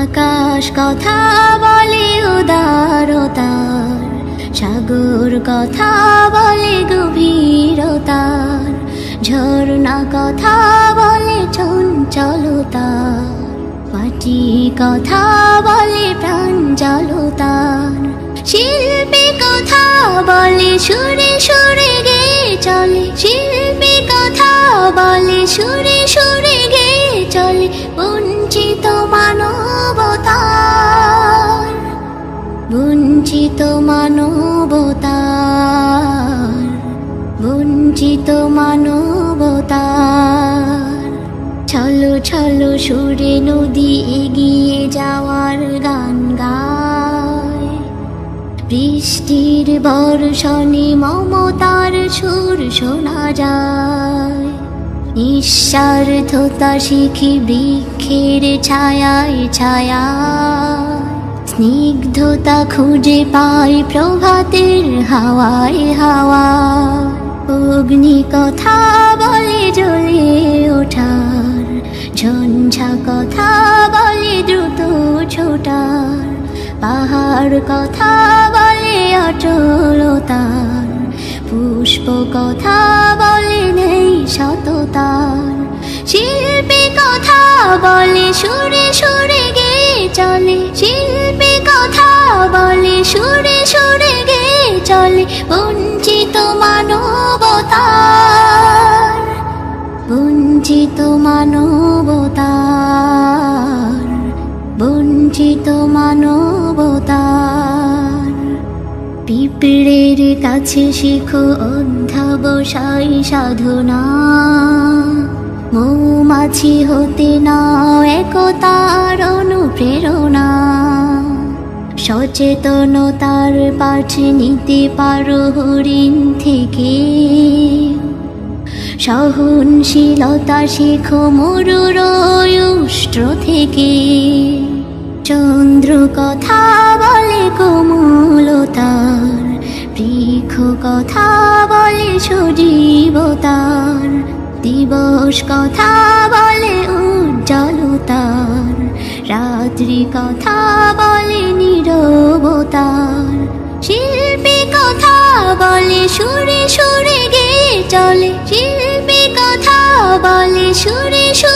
আকাশ কথা বলে উদারতার, সাগর কথা বলে গভীরতার, ঝর্ণা কথা বলে চঞ্চলতার, মাটি কথা বলে প্রাঞ্জলতার, শিল্পী কথা বলে সুরে সুরে গেয়ে চলে, শিল্পী কথা বলে সুরে সুরে গেয়ে চলে। বঞ্চিত মানবতার, বঞ্চিত মানবতার, বঞ্চিত মানবতার। ছলো ছলো সুরে নদী এগিয়ে যাওয়ার গান গায়, বৃষ্টির বর্ষণে মমতার সুর শোনা যায়। নিঃস্বার্থতা শিখি বৃক্ষের ছায়ায় ছায়ায়, স্নিগ্ধতা খুঁজে পাই প্রভাতের হাওয়ায় হাওয়ায়। অগ্নি কথা বলে জ্বলে ওঠার, ঝঞ্ঝা কথা বলে দ্রুত ছোটার, পাহাড় কথা বলে অচলতার, পুষ্প কথা বলে নেই সততার, শিল্পী কথা বলে সুরে সুরে গেয়ে চলে, শিল্পী কথা বলে সুরে সুরে গেয়ে চলে। বঞ্চিত মানবতার, বঞ্চিত মানবতার, বঞ্চিত মানবতার। পিঁপড়ের কাছে শিখো অধ্যাবসায় সাধনা, মৌমাছি হতে নাও একতার অনুপ্রেরণা। সচেতনতার পাঠ নিতে পারো হরিণ থেকে, সহনশীলতা শেখো মরুর উষ্ট্র থেকে। চন্দ্র কথা বলে কোমলতার, বৃক্ষ কথা বলে সজীবতার, দিবস কথা বলে উজ্জ্বলতার, রাত্রি কথা বলে নীরবতার, শিল্পী কথা বলে সুরে সুরে গেয়ে চলে, শিল্পী কথা বলে সুরে সুরে